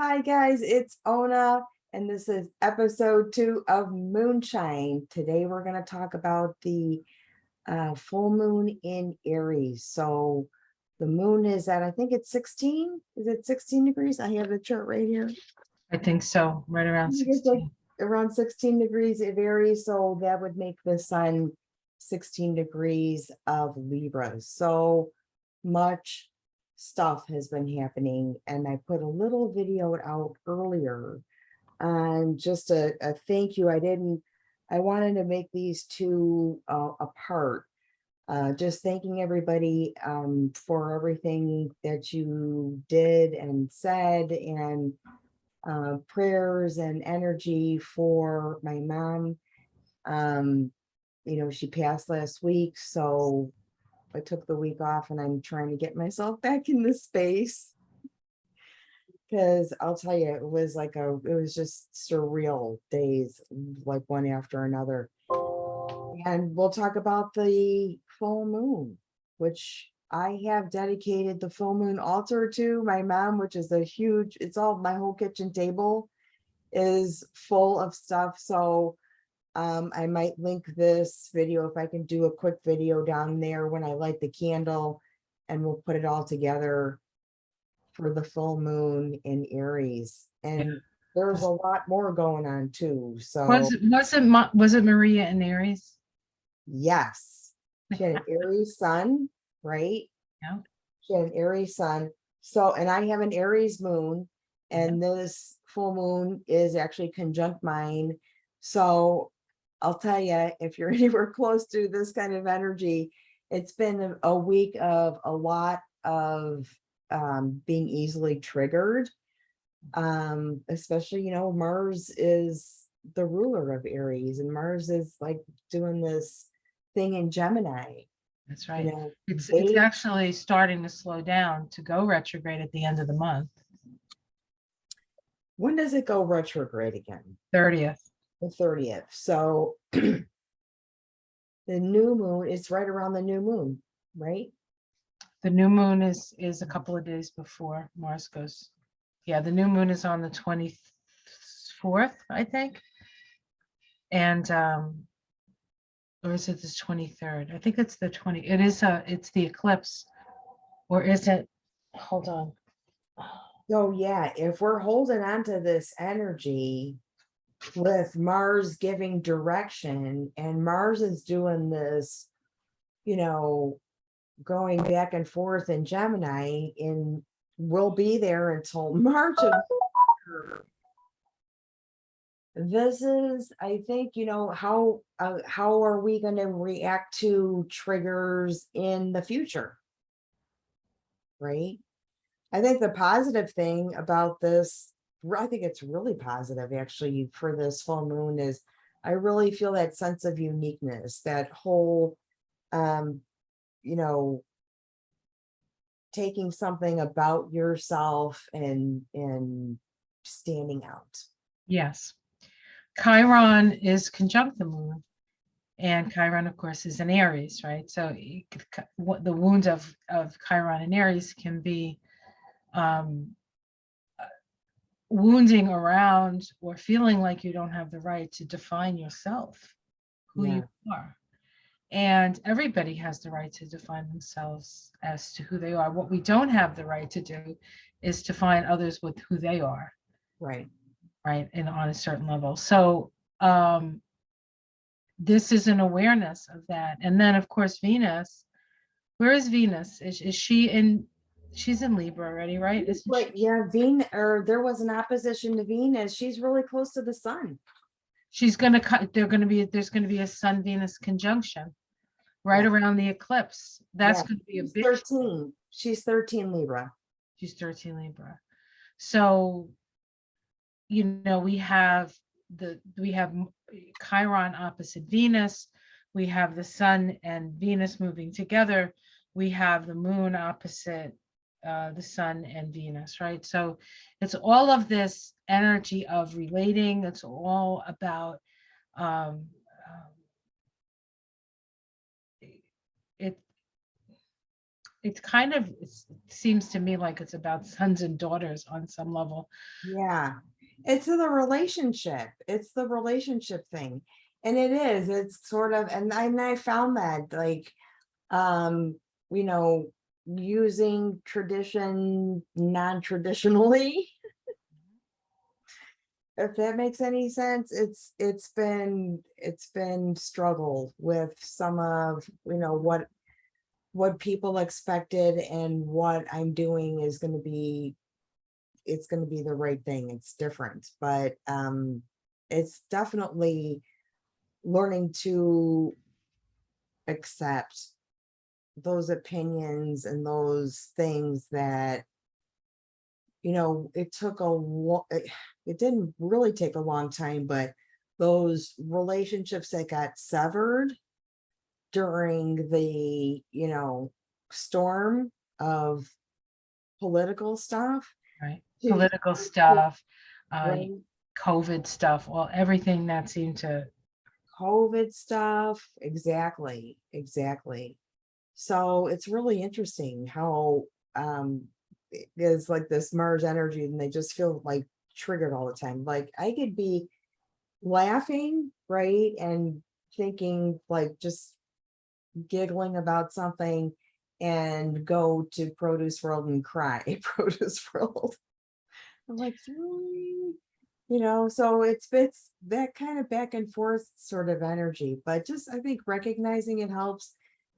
Hi guys, it's Ona, and this is episode 2 of Moonshine. Today we're going to talk about the full moon in Aries. So the moon is at, I think it's 16. Is it 16 degrees? I have the chart right here. I think so, right I around think it's like 16. around 16 degrees of Aries. So that would make the sun 16 degrees of Libra. So much stuff has been happening, and I put a little video out earlier and just a thank you. I wanted to make these two apart, just thanking everybody for everything that you did and said, and prayers and energy for my mom. She passed last week, so I took the week off and I'm trying to get myself back in the space, because I'll tell you, it was just surreal days, like one after another. And we'll talk about the full moon, which I have dedicated the full moon altar to my mom, which is it's all, my whole kitchen table is full of stuff. So I might link this video, if I can do a quick video down there when I light the candle, and we'll put it all together for the full moon in Aries. And there's a lot more going on too. So Was it Maria and Aries? yes, she had an Aries sun, right? Yeah. She had an Aries sun. So, and I have an Aries moon, and this full moon is actually conjunct mine. So I'll tell you, if you're anywhere close to this kind of energy, it's been a week of a lot of being easily triggered. Especially, Mars is the ruler of Aries, and Mars is like doing this thing in Gemini. That's right. It's They, actually starting to slow down to go retrograde at the end of the month, when does it go retrograde again? 30th. The 30th. So the new moon is right around the new moon, right? The new moon is a couple of days before Mars goes. Yeah, the new moon is on the 24th, I think. And or is it the 23rd? I think it's the 20. It's the eclipse. Or is it? Hold on. So yeah, if we're holding on to this energy with Mars giving direction, and Mars is doing this, going back and forth in Gemini, and we'll be there until March of this is, I think, how are we going to react to triggers in the future, right? I think the positive thing about this, I think it's really positive actually for this full moon, is I really feel that sense of uniqueness, that whole, you know, taking something about yourself and standing out. Yes. Chiron is conjunct the moon, and Chiron, of course, is in Aries, right? So what the wounds of Chiron and Aries can be wounding around or feeling like you don't have the right to define yourself, who Yeah. you are. And everybody has the right to define themselves as to who they are. What we don't have the right to do is to find others with who they are. Right. Right. And on a certain level. So this is an awareness of that. And then, of course, Venus. Where is Venus? Is she in? She's in Libra already, right? Right. Yeah. There was an opposition to Venus. She's really close to the sun. She's going to cut. There's going to be a Sun Venus conjunction right around the eclipse. That's going to be a big. 13. She's 13 Libra. She's 13 Libra. So, we have Chiron opposite Venus. We have the sun and Venus moving together. We have the moon opposite the sun and Venus, right? So it's all of this energy of relating. It's all about it. It's kind of seems to me like it's about sons and daughters on some level. Yeah, it's the relationship. It's the relationship thing. And it is, it's sort of, and I found that like, um, you know, using tradition non-traditionally, if that makes any sense. It's been struggle with some of, what people expected, and what I'm doing is going to be, it's going to be the right thing. It's different, but it's definitely learning to accept those opinions and those things that, it took it didn't really take a long time, but those relationships that got severed during the, storm of political stuff. Right. to- Political stuff, right, COVID stuff, well, everything that seemed to, COVID stuff, exactly. So it's really interesting how it is like this Mars energy, and they just feel like triggered all the time. Like I could be laughing, right, and thinking, like, just giggling about something, and go to Produce World and cry. Produce World. I'm like, "Really?" So it's that kind of back and forth sort of energy, but just, I think, recognizing it helps,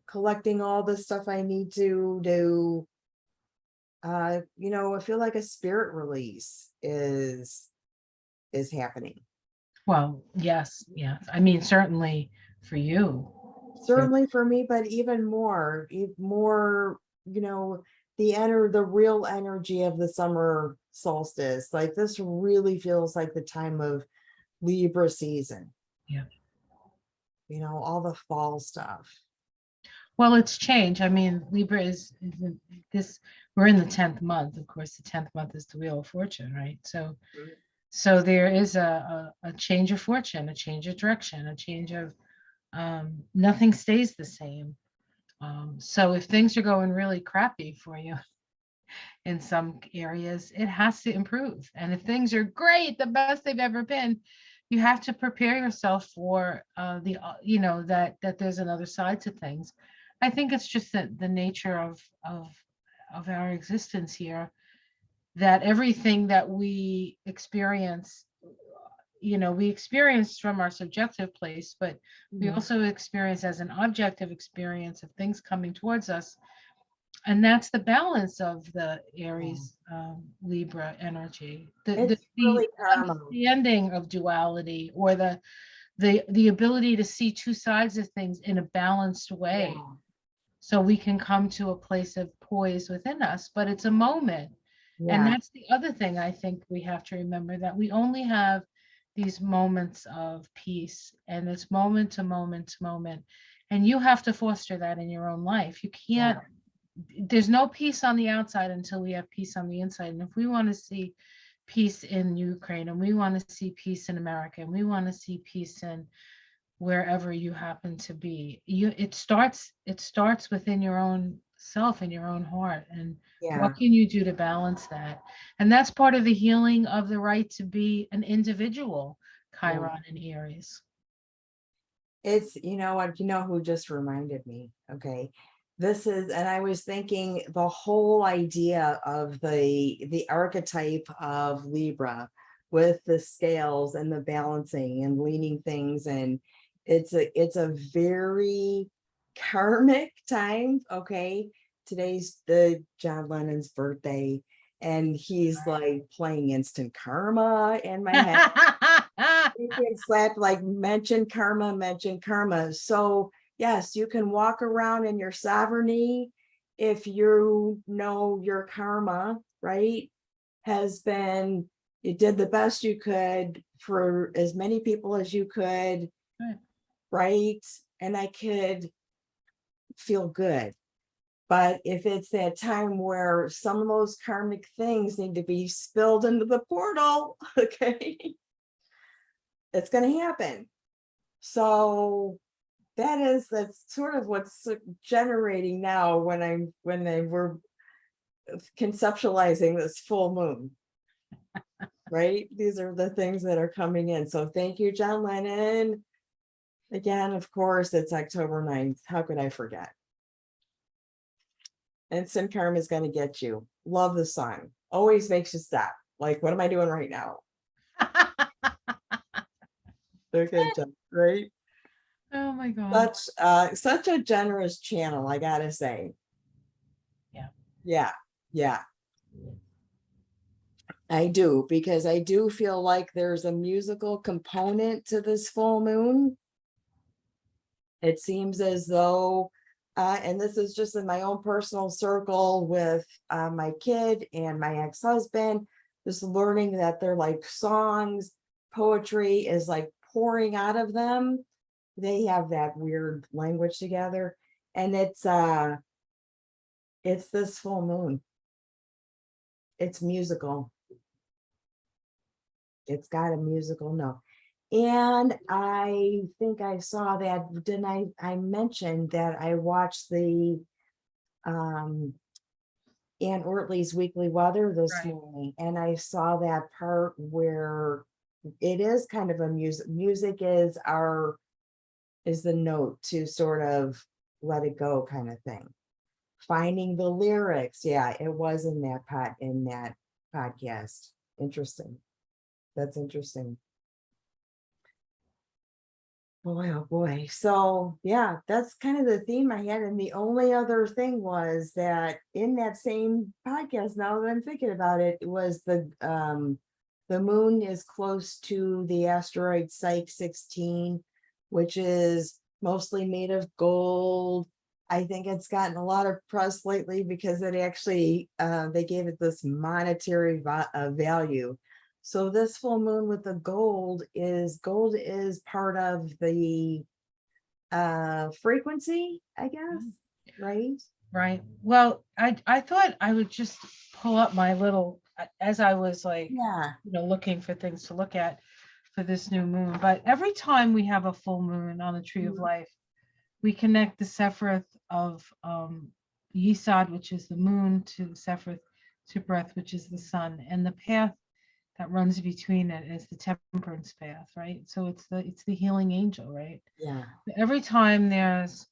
collecting all the stuff I need to do. I feel like a spirit release is happening. well, yes, yes. I mean, certainly for you. Certainly for me, but even more, the real energy of the summer solstice. Like, this really feels like the time of Libra season, Yeah. all the fall stuff. Well, it's change. I mean, Libra is this, we're in the 10th month. Of course, the 10th month is the Wheel of Fortune, right? So there is a change of fortune, a change of direction, a change of, nothing stays the same. So if things are going really crappy for you in some areas, it has to improve. And if things are great, the best they've ever been, you have to prepare yourself for that there's another side to things. I think it's just that the nature of our existence here, that everything that we experience, we experience from our subjective place, but we Mhm. also experience as an objective experience of things coming towards us. And that's the balance of the Aries, Libra energy, It's really karma. understanding of duality, or the ability to see two sides of things in a balanced way, Yeah, so we can come to a place of poise within us. But it's a moment. And yeah, that's the other thing I think we have to remember, that we only have these moments of peace, and it's moment to moment to moment. And you have to foster that in your own life. You yeah, can't, there's no peace on the outside until we have peace on the inside. And if we want to see peace in Ukraine, and we want to see peace in America, and we want to see peace in wherever you happen to be, it starts within your own self, in your own heart. And yeah. what can you do to balance that? And that's part of the healing of the right to be an individual, Yeah. Chiron and Aries. It's, what, who just reminded me, okay? And I was thinking the whole idea of the archetype of Libra, with the scales and the balancing and leaning things, and it's a very karmic time, okay? Today's the John Lennon's birthday, and he's like playing instant karma in my head. You can slap, like, mention karma. So yes, you can walk around in your sovereignty if you know your karma, right? Has been, you did the best you could for as many people as you could, Right. right? And I could feel good. But if it's that time where some of those karmic things need to be spilled into the portal, okay, it's going to happen. So that's sort of what's generating now, when they were conceptualizing this full moon. Right? These are the things that are coming in. So thank you, John Lennon. Again, of course, it's October 9th. How could I forget? And Sin Karma is going to get you. Love the song. Always makes you stop. Like, what am I doing right now? Okay, John, right? Oh my God. Such a generous channel, I gotta say. Yeah. Yeah, yeah. I do, because I do feel like there's a musical component to this full moon. It seems as though, and this is just in my own personal circle with my kid and my ex-husband, just learning that they're like songs, poetry is like pouring out of them. They have that weird language together, and it's this full moon. It's musical. It's got a musical note. And I think I saw that, didn't I mentioned that I watched the Ann Ortley's weekly weather this Right. morning, and I saw that part where it is kind of a music is the note to sort of let it go kind of thing. Finding the lyrics. Yeah, it was in that podcast. Interesting. That's interesting. Boy, oh boy. So yeah, that's kind of the theme I had. And the only other thing was that in that same podcast, now that I'm thinking about it, was the moon is close to the asteroid Psyche 16, which is mostly made of gold. I think it's gotten a lot of press lately because it actually they gave it this monetary value. So this full moon with the gold is part of the frequency, I guess, right? Right. Well, I thought I would just pull up my little, as I was like, Yeah. looking for things to look at for this new moon. But every time we have a full moon on the Tree of Mhm. Life, we connect the Sephiroth of Yesod, which is the moon, to Sephiroth Tibreth, which is the sun, and the path that runs between it is the temperance path, right? So it's the healing angel, right? Yeah. Every time there's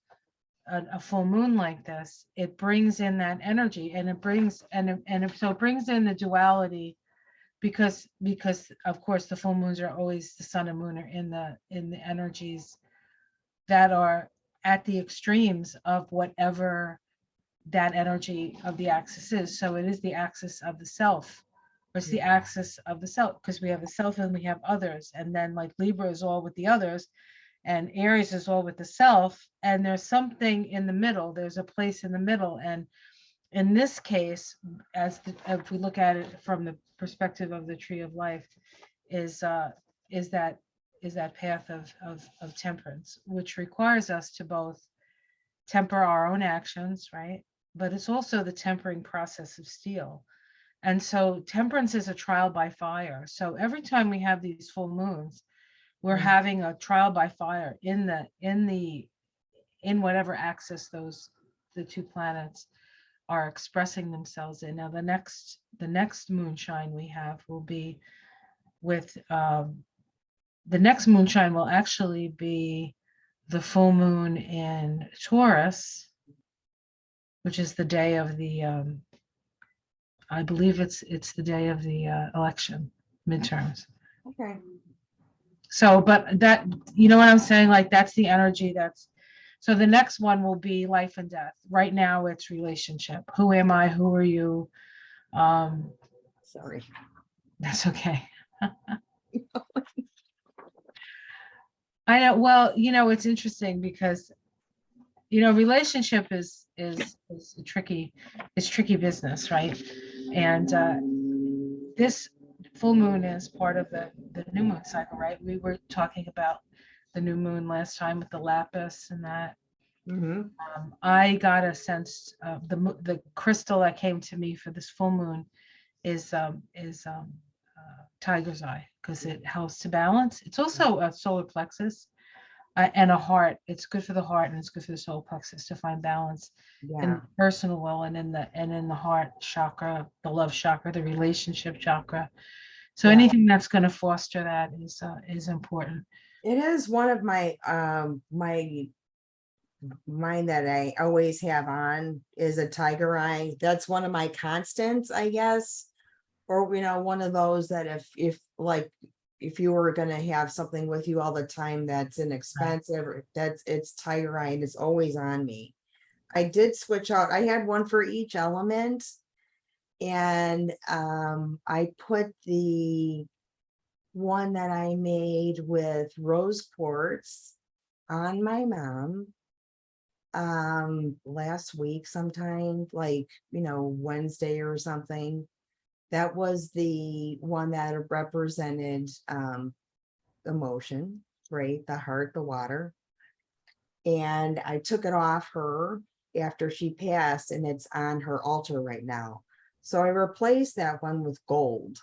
a full moon like this, it brings in that energy, and it brings so it brings in the duality, because of course the full moons are always, the sun and moon are in the energies that are at the extremes of whatever that energy of the axis is. So it is the axis of the self, or it's the axis of the self, because we have the self and we have others, and then like Libra is all with the others, and Aries is all with the self, and there's something in the middle. There's a place in the middle, and in this case, if we look at it from the perspective of the Tree of Life, is that path of temperance, which requires us to both temper our own actions, right? But it's also the tempering process of steel. And so temperance is a trial by fire. So every time we have these full moons, we're having a trial by fire in whatever axis the two planets are expressing themselves in. Now the next moonshine we have will be with the next moonshine will actually be the full moon in Taurus, which is the day of the I believe it's the day of the election, midterms. Okay. So, but that, you know what I'm saying? Like, that's the energy so the next one will be life and death. Right now it's relationship. Who am I? Who are you? Sorry. That's okay. I know. Well, it's interesting because, relationship is tricky business, right? And this full moon is part of the new moon cycle, right? We were talking about the new moon last time with the lapis and that. Mhm. I got a sense of the crystal that came to me for this full moon is tiger's eye, because it helps to balance. It's also a solar plexus. and a heart. It's good for the heart and it's good for the solar plexus to find balance in Yeah, the personal will and in the heart chakra, the love chakra, the relationship chakra. So yeah. anything that's going to foster that is important. It is one of my mine that I always have on is a tiger eye. That's one of my constants, I guess. Or one of those that if like if you were gonna have something with you all the time that's Right. inexpensive, or it's tiger eye and it's always on me. I did switch out. I had one for each element, and I put the one that I made with rose quartz on my mom last week sometime, like Wednesday or something. That was the one that represented emotion, right? The heart, the water. And I took it off her after she passed, and it's on her altar right now. So I replaced that one with gold.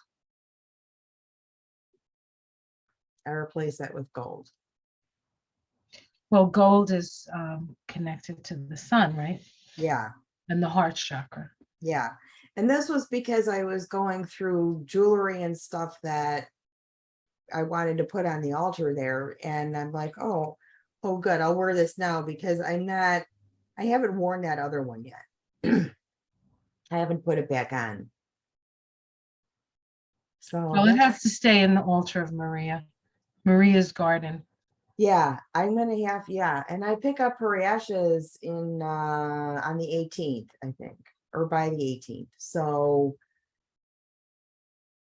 I replaced that with gold. Well, gold is connected to the sun, right? Yeah, And the heart chakra. yeah. And this was because I was going through jewelry and stuff that I wanted to put on the altar there. And I'm like, oh, good. I'll wear this now because I haven't worn that other one yet. I haven't put it back on. So Well, it has to stay in the altar of Maria's garden. yeah, I'm gonna have, yeah. And I pick up her ashes in on the 18th, I think, or by the 18th. So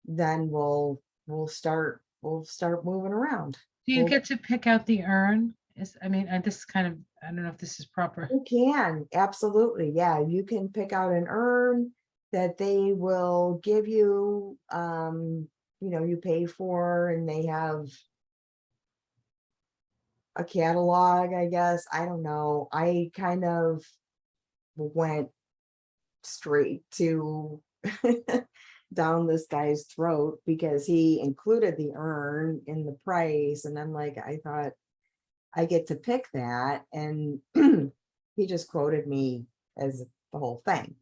then we'll start moving around. Do you We'll get to pick out the urn? I mean, this kind of, I don't know if this is proper. You can, absolutely. Yeah, you can pick out an urn that they will give you, you pay for, and they have a catalog, I guess. I don't know. I kind of went straight to down this guy's throat because he included the urn in the price. And I'm like, I thought I get to pick that. And he just quoted me as the whole thing.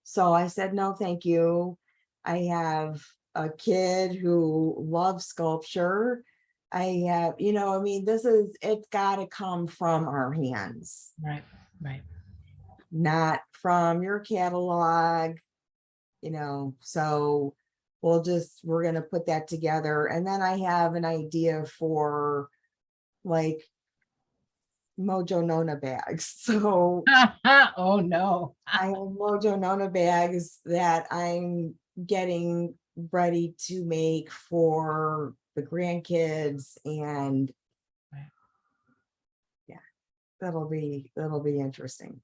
So I said, no, thank you. I have a kid who loves sculpture. I have, I mean, it's got to come from our hands, Right, right. not from your catalog, so we're going to put that together. And then I have an idea for like Mojo Nona bags. So Oh no. I have Mojo Nona bags that I'm getting ready to make for the grandkids, and Right. yeah, that'll be interesting.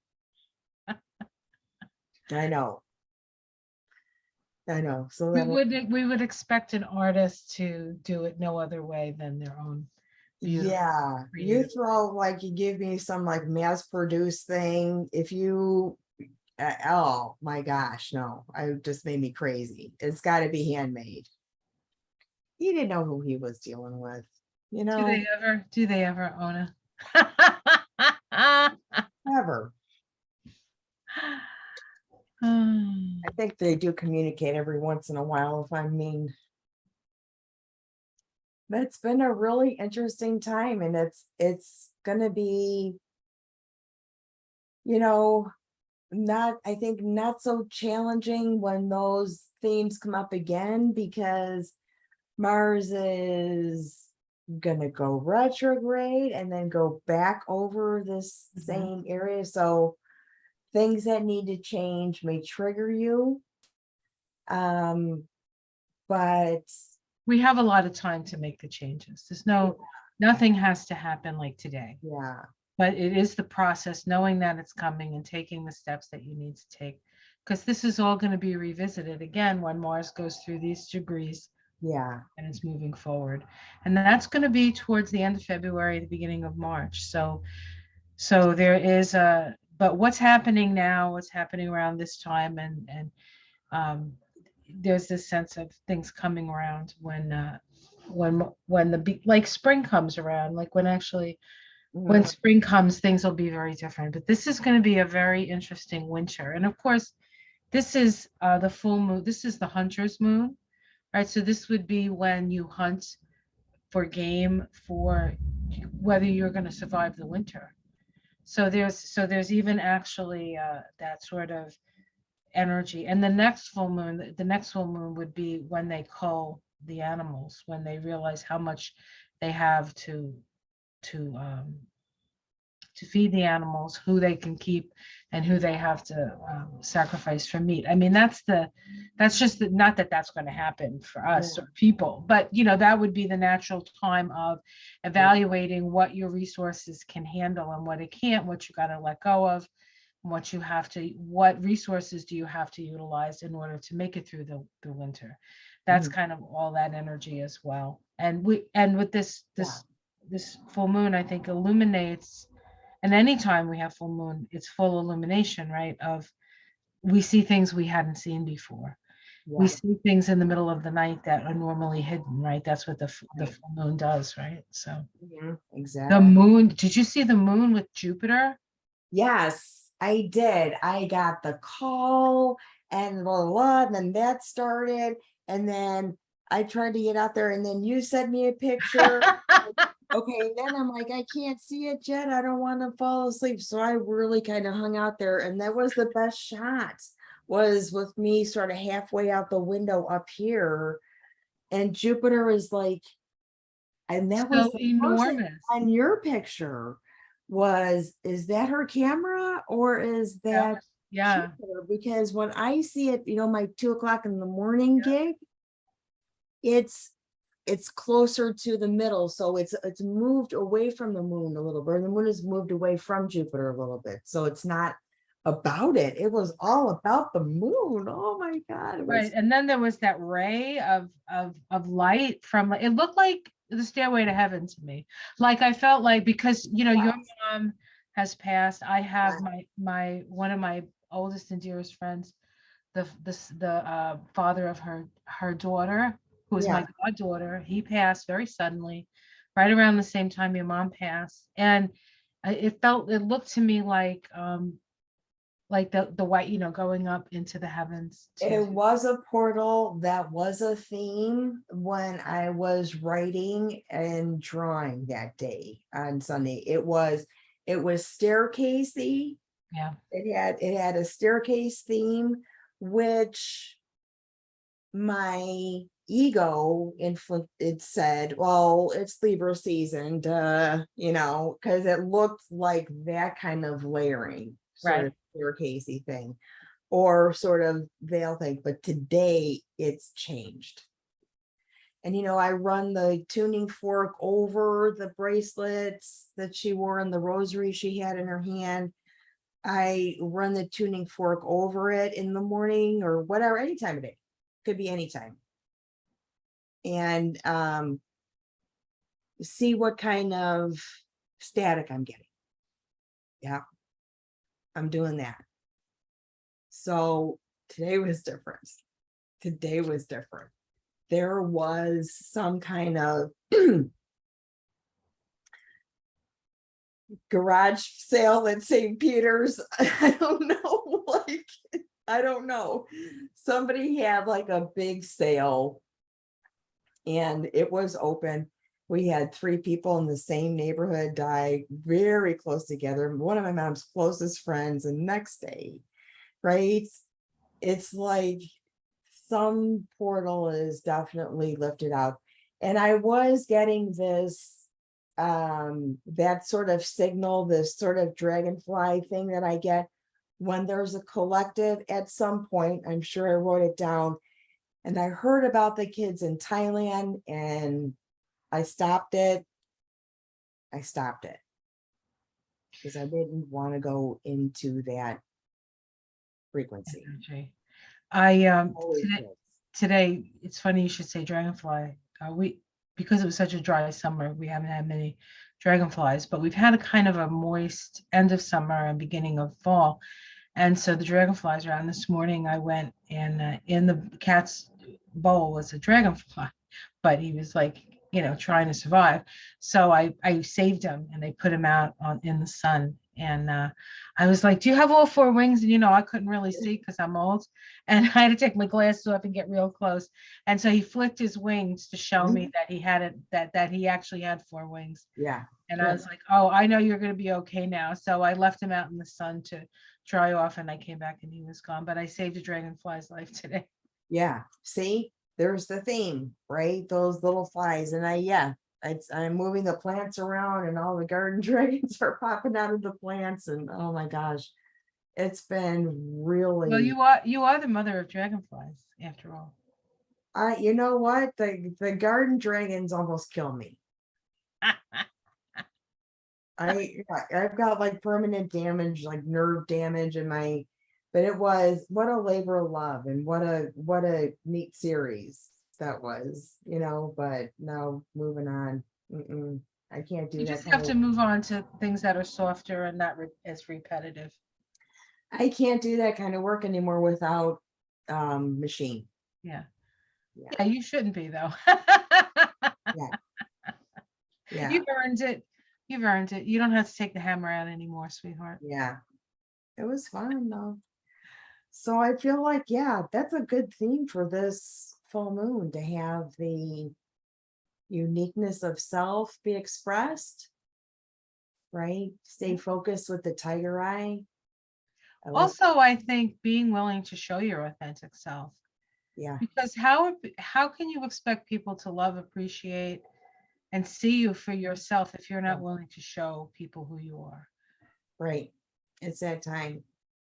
I know. So We would expect an artist to do it no other way than their own beautiful yeah, you creative. you give me some like mass produced thing. If you oh my gosh, no, I just made me crazy. It's got to be handmade. He didn't know who he was dealing with, you Do know, they ever? Do they ever own ever. a? I think they do communicate every once in a while, if I'm mean. But it's been a really interesting time, and it's gonna be, you know, I think not so challenging when those themes come up again, because Mars is gonna go retrograde and then go back over this Mhm. same area. So things that need to change may trigger you. But We have a lot of time to make the changes. Nothing has to happen like today, yeah, but it is the process, knowing that it's coming and taking the steps that you need to take. Because this is all going to be revisited again when Mars goes through these degrees yeah, and it's moving forward. And that's going to be towards the end of February, the beginning of March. So there is but what's happening now, what's happening around this time, and there's this sense of things coming around when the like spring comes around, like when actually when Mhm. spring comes, things will be very different. But this is going to be a very interesting winter. And of course, this is the full moon. This is the hunter's moon, right? So this would be when you hunt for game for whether you're going to survive the winter. So there's even actually that sort of energy. And the next full moon would be when they cull the animals, when they realize how much they have to um, to feed the animals, who they can keep and who they have to sacrifice for meat. I mean, that's just not that that's going to happen for us Yeah. or people, but that would be the natural time of evaluating what your resources can handle and what it can't, what you got to let go of, what resources do you have to utilize in order to make it through the winter. That's Mhm. kind of all that energy as well. And with this Yeah. this full moon, I think illuminates, and anytime we have full moon, it's full illumination, right? Of we see things we hadn't seen before. We Yeah. see things in the middle of the night that are normally hidden, right? That's what the Right. full moon does, right? So Mhm. the Exactly. moon, did you see the moon with Jupiter? Yes, I did. I got the call and blah, blah, blah, and then that started. And then I tried to get out there, and then you sent me a picture. Okay, then I'm like, I can't see it yet. I don't want to fall asleep. So I really kind of hung out there, and that was the best shot, was with me sort of halfway out the window up here. And Jupiter is like, and that was So the person enormous. on your picture. Is that her camera or is Yeah, that yeah, Jupiter? Because when I see it, my 2 o'clock in the morning gig, it's closer to the middle, so it's moved away from the moon a little bit. And the moon is moved away from Jupiter a little bit, so it's not about it. It was all about the moon. Oh my God, it right. was. And then there was that ray of light from, it looked like the stairway to heaven to me. Like I felt like, because your Yes. mom has passed. I have Yeah. my one of my oldest and dearest friends, the father of her daughter, who is my Yeah. goddaughter. He passed very suddenly, right around the same time your mom passed. And it looked to me like the white, going up into the heavens to. It was a portal. That was a theme when I was writing and drawing that day on Sunday. It was staircasey. Yeah, It had a staircase theme, which my ego it said, well, it's Libra season, because it looked like that kind of layering sort right. of staircasey thing or sort of veil thing. But today it's changed. And I run the tuning fork over the bracelets that she wore and the rosary she had in her hand. I run the tuning fork over it in the morning or whatever, any time of day. Could be anytime. And see what kind of static I'm getting. Yeah, I'm doing that. So today was different. Today was different. There was some kind of garage sale at St. Peter's. I don't know. I don't know. Somebody had like a big sale and it was open. We had 3 people in the same neighborhood die very close together. One of my mom's closest friends, and next day, right? It's like some portal is definitely lifted out. And I was getting this that sort of signal, this sort of dragonfly thing that I get when there's a collective at some point. I'm sure I wrote it down. And I heard about the kids in Thailand and I stopped it. I stopped it because I didn't want to go into that frequency. Energy. I Always did. today it's funny you should say dragonfly. We Because it was such a dry summer, we haven't had many dragonflies, but we've had a kind of a moist end of summer and beginning of fall. And so the dragonflies around this morning, I went and in the cat's bowl was a dragonfly, but he was like trying to survive. So I saved them and I put them out in the sun. And I was like, do you have all four wings? And I couldn't really see because I'm old. And I had to take my glasses off and get real close. And so he flicked his wings to show me that he had it, that he actually had four wings. Yeah. And I was like, oh, I know you're going to be okay now. So I left him out in the sun to dry off, and I came back and he was gone. But I saved a dragonfly's life today. Yeah. See, there's the theme, right? Those little flies. And I'm moving the plants around and all the garden dragons are popping out of the plants. And oh my gosh, it's been really. Well, you are the mother of dragonflies, after all. You know what? The garden dragons almost kill me. I've got like permanent damage, like nerve damage in my, but it was what a labor of love and what a neat series that was, but no, moving on. I can't do You that just kind have of, to move on to things that are softer and not as repetitive. I can't do that kind of work anymore without machine. Yeah. Yeah. Yeah, you shouldn't be though. Yeah. Yeah. You've earned it. You've earned it. You don't have to take the hammer out anymore, sweetheart. Yeah. It was fun though. So I feel like, yeah, that's a good theme for this full moon, to have the uniqueness of self be expressed, right? Stay focused with the tiger eye. Also, I think being willing to show your authentic self, Yeah, because how can you expect people to love, appreciate, and see you for yourself if you're not willing to show people who you are? right. It's that time.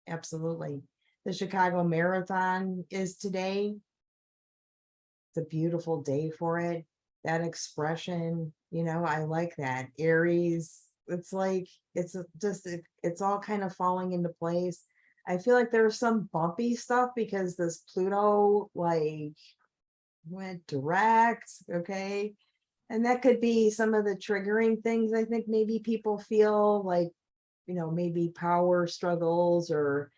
Absolutely. The Chicago Marathon is today. It's a beautiful day for it. That expression, I like that. Aries, it's like, it's all kind of falling into place. I feel like there's some bumpy stuff because this Pluto like went direct, okay? And that could be some of the triggering things. I think maybe people feel like, maybe power struggles or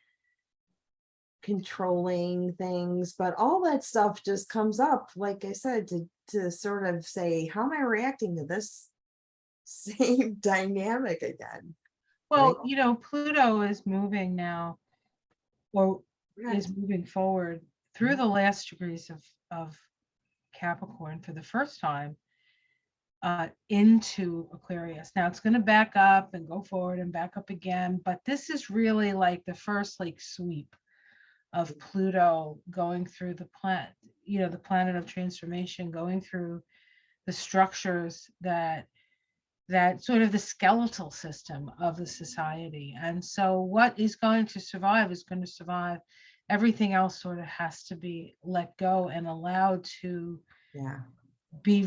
controlling things, but all that stuff just comes up, like I said, to sort of say, how am I reacting to this same dynamic again? Well, Pluto is moving now, or Right. is moving forward through the last degrees of Capricorn for the first time into Aquarius. Now it's going to back up and go forward and back up again, but this is really like the first like sweep of Pluto going through the planet, the planet of transformation, going through the structures that sort of the skeletal system of the society. And so what is going to survive is going to survive. Everything else sort of has to be let go and allowed to be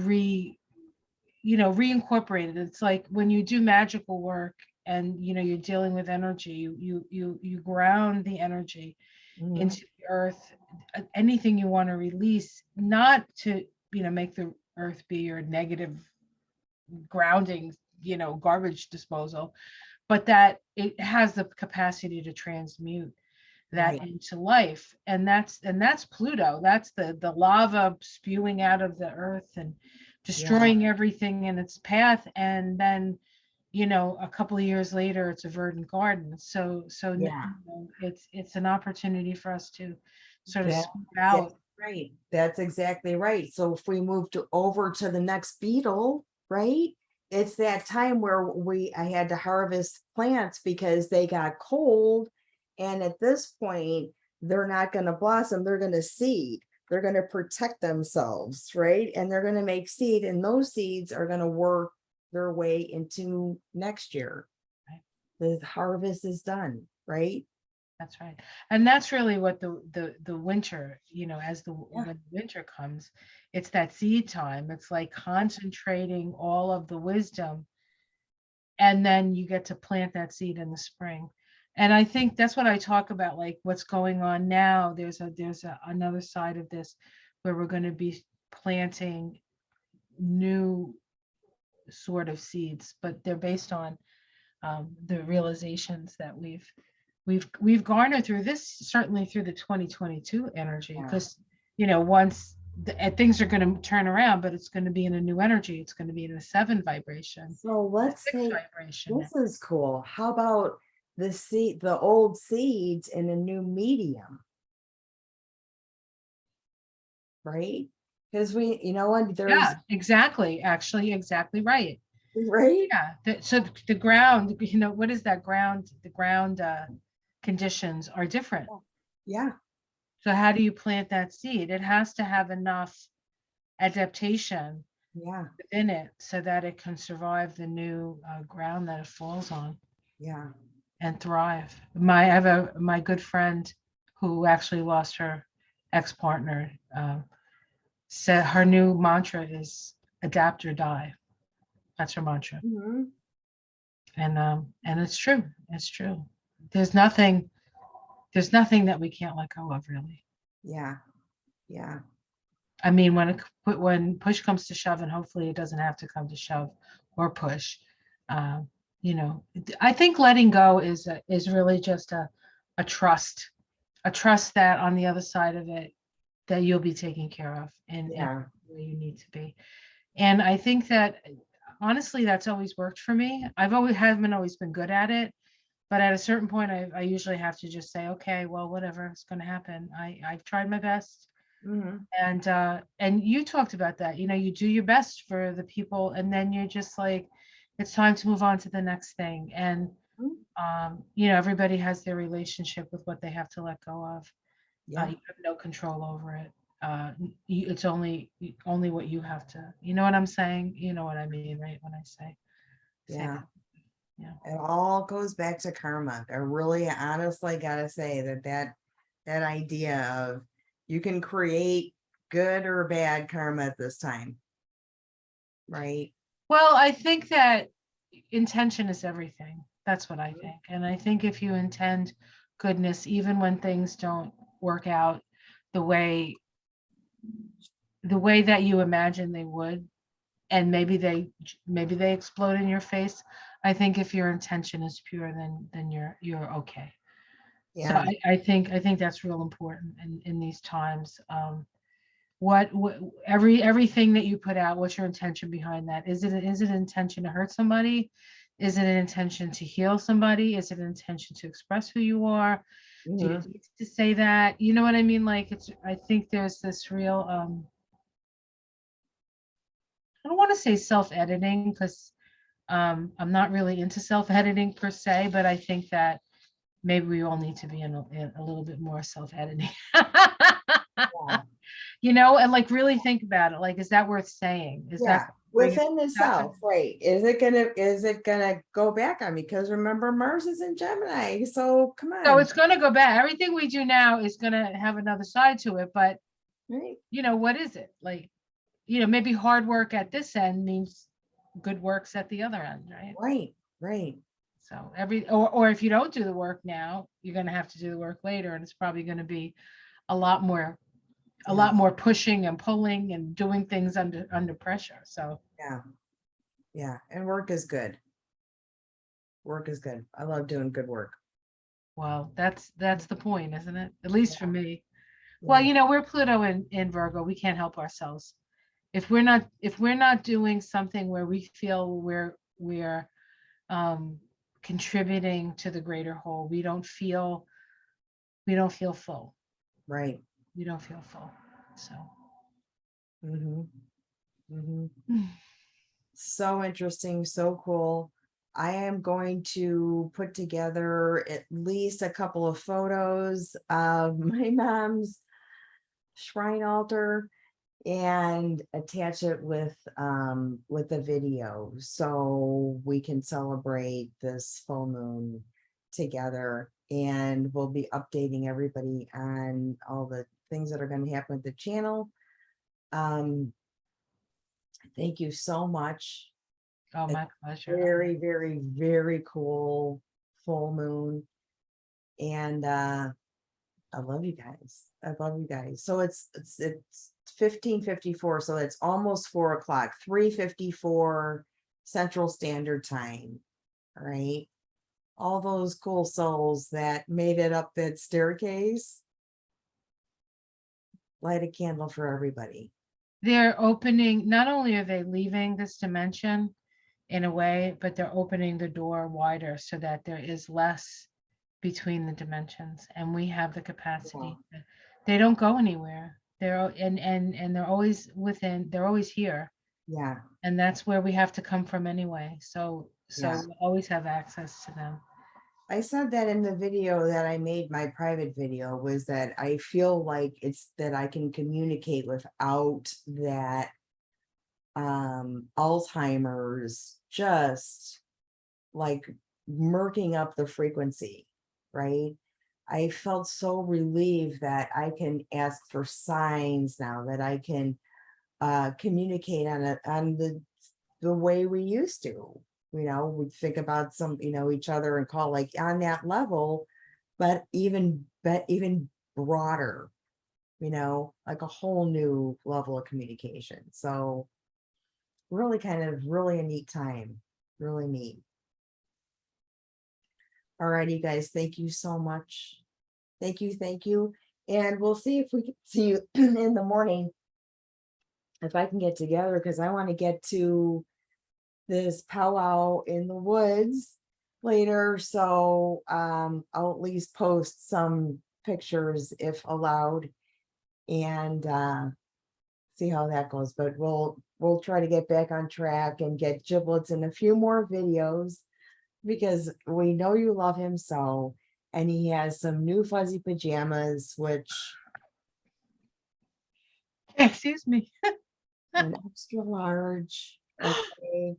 reincorporated. It's like when you do magical work and you're dealing with energy, you ground the energy into the earth. Anything you want to release, not to make the earth be your negative grounding, garbage disposal, but that it has the capacity to transmute that into life. And that's Pluto. That's the lava spewing out of the earth and destroying everything in its path. And then a couple of years later it's a verdant garden. So it's an opportunity for us to sort of scoop out. Right. That's exactly right. So if we move over to the next beetle, right? It's that time where I had to harvest plants because they got cold. And at this point, they're not going to blossom. They're going to seed. They're going to protect themselves, right? And they're going to make seed. And those seeds are going to work their way into next year. The harvest is done, right? That's right. And that's really what the winter, as when winter comes, it's that seed time. It's like concentrating all of the wisdom, and then you get to plant that seed in the spring. And I think that's what I talk about, like what's going on now. There's another side of this where we're going to be planting new sort of seeds, but they're based on the realizations that we've garnered through this, certainly through the 2022 energy, because once and things are going to turn around, but it's going to be in a new energy. It's going to be in a 7 vibration, So a let's 6 say vibration. this is cool. How about the old seeds in a new medium? Right? Because you know what, Yeah, exactly. Actually, exactly right. right? Yeah. So the ground, what is that ground? The ground conditions are different. Yeah, So how do you plant that seed? It has to have enough adaptation yeah, within it so that it can survive the new ground that it falls on yeah. and thrive. I have my good friend who actually lost her ex-partner, said her new mantra is adapt or die. That's her mantra. Mhm. And it's true. It's true. There's nothing there's nothing that we can't let go of, really. Yeah, yeah, I mean, when push comes to shove, and hopefully it doesn't have to come to shove or push, um, I think letting go is really just a trust, a trust that on the other side of it, that you'll be taken care of in yeah. the way you need to be. And I think that honestly, that's always worked for me. Haven't always been good at it, but at a certain point, I usually have to just say, okay, well, whatever, it's going to happen. I've tried my best. Mhm. And you talked about that, you do your best for the people, and then you're just like, it's time to move on to the next thing. And Mhm. everybody has their relationship with what they have to let go of. Yeah, You have no control over it. It's only what you have to, you know what I'm saying? You know what I mean, right? When I say yeah. that. Yeah. It all goes back to karma. I really honestly gotta say that idea of you can create good or bad karma at this time, right? Well, I think that intention is everything. That's what I think. And I think if you intend goodness, even when things don't work out the way the way that you imagine they would, and maybe they explode in your face. I think if your intention is pure, then you're okay. So Yeah. I think that's real important in these times. What everything that you put out, what's your intention behind that? Is it an intention to hurt somebody? Is it an intention to heal somebody? Is it an intention to express who you are? Do you Mhm. need to say that? You know what I mean? Like, I think there's this real I don't want to say self-editing, because I'm not really into self-editing per se, but I think that maybe we all need to be in a little bit more self-editing. Yeah. And like really think about it. Like, is that worth saying? Is that Yeah. gonna bring it? Within the That's a, self, right? Is it gonna go back on me? Because remember, Mars is in Gemini, so come so on, it's going to go back. Everything we do now is going to have another side to it. But right? what is it like? Maybe hard work at this end means good works at the other end, right? Right, right. So or if you don't do the work now, you're going to have to do the work later, and it's probably going to be a lot more a Yeah, lot more pushing and pulling and doing things under pressure. So, yeah, yeah. And work is good. Work is good. I love doing good work. well, that's the point, isn't it? At least for Yeah, me. Well, yeah, we're Pluto in Virgo. We can't help ourselves. If we're not doing something where we feel we're um contributing to the greater whole, we don't feel full. right. We don't feel full. So, Mm-hmm. Mm-hmm. So interesting, so cool. I am going to put together at least a couple of photos of my mom's shrine altar and attach it with a video so we can celebrate this full moon together, and we'll be updating everybody on all the things that are going to happen with the channel. um thank you so much. oh, It's my pleasure. very, very, very cool full moon. And I love you guys. I love you guys. So it's 15:54. So it's almost 4 o'clock, 3:54 Central Standard Time. All right. All those cool souls that made it up that staircase. light a candle for everybody. They're opening, not only are they leaving this dimension in a way, but they're opening the door wider so that there is less between the dimensions, and we have the capacity. They don't go anywhere. And they're always within, they're always here. Yeah, And that's where we have to come from anyway. So yeah. we always have access to them. I said that in the video that I made, my private video, was that I feel like it's that I can communicate without that Alzheimer's just like murking up the frequency, right? I felt so relieved that I can ask for signs now, that I can communicate on the way we used to. We'd think about some, each other and call like on that level, but even broader, like a whole new level of communication. So really really a neat time, really neat. All righty, guys, thank you so much. Thank you. And we'll see if we can see you in the morning, if I can get together, because I want to get to this powwow in the woods later. So I'll at least post some pictures if allowed, and see how that goes. But we'll try to get back on track and get Giblets in a few more videos, because we know you love him so. And he has some new fuzzy pajamas, which Excuse me. an extra large. Okay.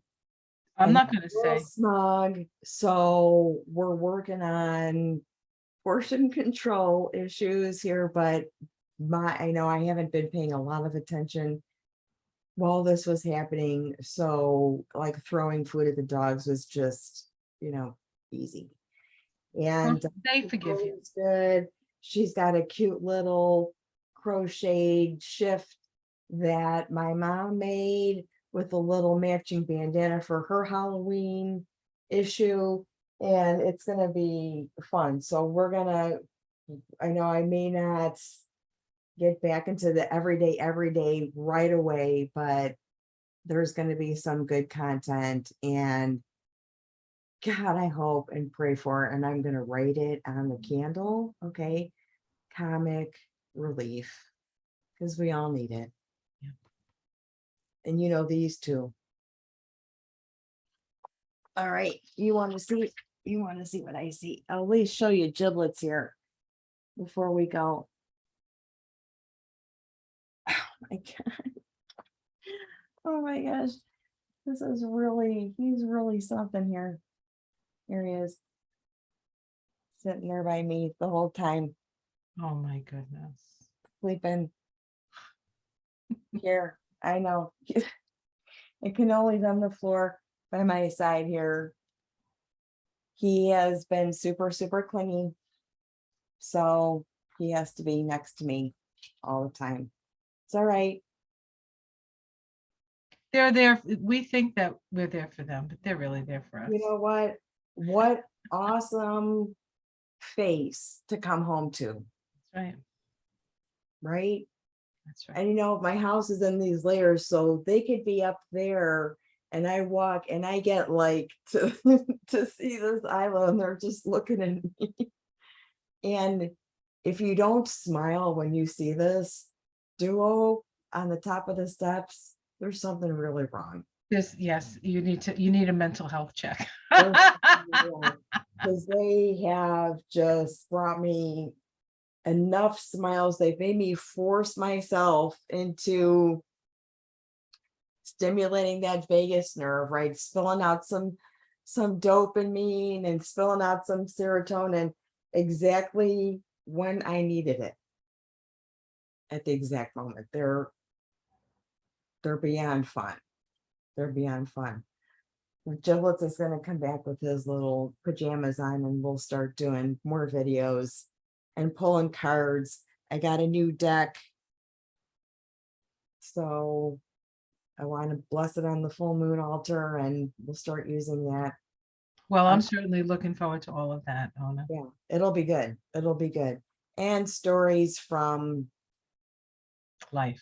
I'm And not going to a little say. smug. So we're working on portion control issues here, but I know I haven't been paying a lot of attention while this was happening. So like throwing food at the dogs was just, easy. And They forgive you. it's good. She's got a cute little crocheted shift that my mom made with a little matching bandana for her Halloween issue. And it's going to be fun. So I know I may not get back into the everyday right away, but there's going to be some good content. And God, I hope and pray for it. And I'm going to write it on the candle. Okay. Comic relief, because we all need it. Yeah. And these two. All right. You want to see what I see? I'll at least show you Giblets here before we go. Oh my God. Oh my gosh. He's really something here. Here he is. Sitting there by me the whole time, Oh my goodness. sleeping. Here, I know. It can only be on the floor by my side here. He has been super, super clingy. So he has to be next to me all the time. It's all right. They're there. We think that we're there for them, but they're really there for us. You know what? What awesome face to come home to. That's right. Right? That's right. And my house is in these layers, so they could be up there and I walk and I get like to to see this island, they're just looking at me. And if you don't smile when you see this duo on the top of the steps, there's something really wrong. Yes, you need a mental health check. Because they have just brought me enough smiles. They've made me force myself into stimulating that vagus nerve, right? Spilling out some dopamine and spilling out some serotonin exactly when I needed it. At the exact moment. They're beyond fun. They're beyond fun. Giblets is going to come back with his little pajamas on and we'll start doing more videos and pulling cards. I got a new deck. So I want to bless it on the full moon altar and we'll start using that. Well, I'm certainly looking forward to all of that, Ona. Yeah, it'll be good. It'll be good. And stories from life.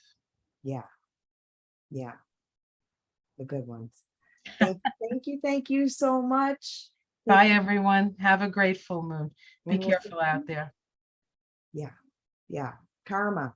Yeah. Yeah. The good ones. Thank you so much. Bye, everyone. Have a great full moon. Be And we'll see careful out there. Yeah. Yeah. Karma.